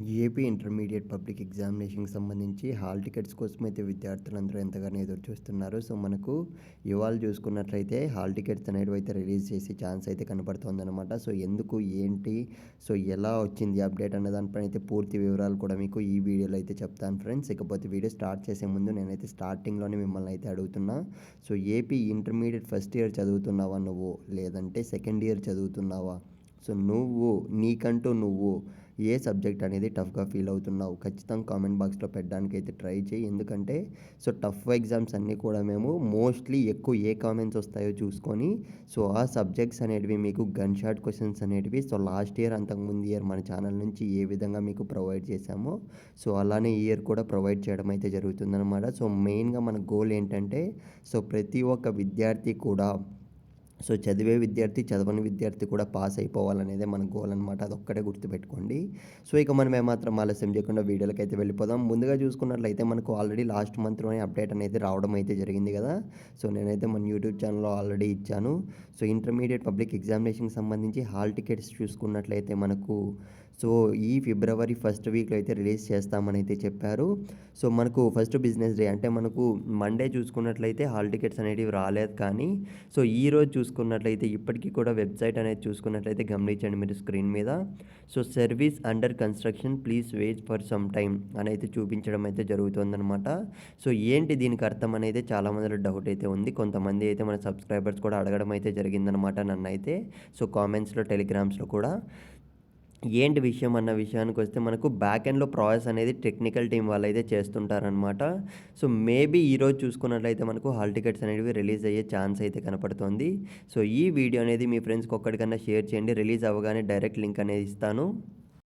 AP intermediate public ఎగ్జామినేషన్‌కి సంబంధించి hall tickets కోసమైతే విద్యార్థులందరూ ఎంతగానో ఎదురు చూస్తున్నారు. సో, మనకు ఇవాళ చూసుకున్నట్లయితే హాల్ టికెట్స్ అనేటివైతే రిలీజ్ చేసే ఛాన్స్ అయితే కనపడుతోందనమాట. సో, ఎందుకు? ఏంటి? సో, ఎలా వచ్చింది అప్డేట్ అన్న దానిపైన అయితే పూర్తి వివరాలు కూడా మీకు ఈ వీడియోలో అయితే చెప్తాను ఫ్రెండ్స్. ఇకపోతే వీడియో స్టార్ట్ చేసే ముందు నేనైతే స్టార్టింగ్‌లోనే మిమ్మల్ని అయితే అడుగుతున్నా. So, AP intermediate first year చదువుతున్నావా నువ్వు? లేదంటే సెకండ్ ఇయర్ చదువుతున్నావా? సో, నీకంటూ నువ్వు ఏ సబ్జెక్ట్ అనేది టఫ్‌గా ఫీల్ అవుతున్నావు? ఖచ్చితంగా కామెంట్ బాక్స్‌లో పెట్టడానికైతే ట్రై చెయి. ఎందుకంటే సో, టఫ్ ఎగ్జామ్స్ అన్నీ కూడా మేము మోస్ట్‌లీ ఎక్కువ ఏ కామెంట్స్ వస్తాయో చూసుకొని సో, ఆ సబ్జెక్ట్స్ అనేటివి మీకు గన్ షాట్ క్వెషన్స్ అనేటివి సో, లాస్ట్ ఇయర్ అంతకుముందు ఇయర్ మన ఛానల్ నుంచి ఏ విధంగా మీకు ప్రొవైడ్ చేశామో సో, అలానే ఈ ఇయర్ కూడా ప్రొవైడ్ చేయడం అయితే జరుగుతుందనమాట. సో, మెయిన్‌గా మన గోల్ ఏంటంటే సో, ప్రతి ఒక్క విద్యార్థి కూడా సో, చదివే విద్యార్థి, చదవని విద్యార్థి కూడా పాస్ అయిపోవాలనేదే మన గోల్ అనమాట. అదొక్కటే గుర్తుపెట్టుకోండి. సో, ఇక మనం ఏమాత్రం ఆలస్యం చేయకుండా వీడియోలకైతే వెళ్ళిపోదాం. ముందుగా చూసుకున్నట్లయితే మనకు ఆల్రెడీ లాస్ట్ మంత్‌లోనే అప్డేట్ అనేది రావడం అయితే జరిగింది గదా! సో, నేనైతే మన యూట్యూబ్ ఛానల్‌లో ఆల్రెడీ ఇచ్చాను. సో, ఇంటర్మీడియేట్ పబ్లిక్ ఎగ్జామినేషన్‌కి సంబంధించి హాల్ టికెట్స్ చూసుకున్నట్లయితే మనకు సో, ఈ ఫిబ్రవరి ఫస్ట్ వీక్‌లో అయితే రిలీజ్ చేస్తామని అయితే చెప్పారు. సో, మనకు ఫస్ట్ బిజినెస్ డే అంటే మనకు మండే చూసుకున్నట్లయితే హాల్ టికెట్స్ అనేటివి రాలేదు కానీ సో, ఈరోజు చూసుకున్నట్లయితే ఇప్పటికీ కూడా వెబ్‌సైట్ అనేది చూసుకున్నట్లయితే గమనించండి మీరు స్క్రీన్ మీద. So, service under construction please wait for some time అని అయితే చూపించడం అయితే జరుగుతుందనమాట. సో, ఏంటి దీనికి అర్థం అనేది చాలా మందిలో డౌట్ అయితే ఉంది. కొంతమంది అయితే మన సబ్స్క్రైబర్స్ కూడా అడగడం అయితే జరిగిందనమాట నన్నైతే. సో, కామెంట్స్‌లో, టెలిగ్రామ్స్‌లో కూడా. ఏంటి విషయం అన్న విషయానికొస్తే మనకు బ్యాక్ ఎండ్‌లో ప్రాసెస్ అనేది టెక్నికల్ టీమ్ వాళ్ళైతే చేస్తుంటారనమాట. సో, మేబీ ఈరోజు చూసుకున్నట్లయితే మనకు హాల్ టికెట్స్ అనేటివి రిలీజ్ అయ్యే ఛాన్స్ అయితే కనపడుతోంది. సో, ఈ వీడియో అనేది మీ ఫ్రెండ్స్‌కి ఒక్కడికన్నా షేర్ చేయండి. రిలీజ్ అవ్వగానే డైరెక్ట్ లింక్ అనేది ఇస్తాను.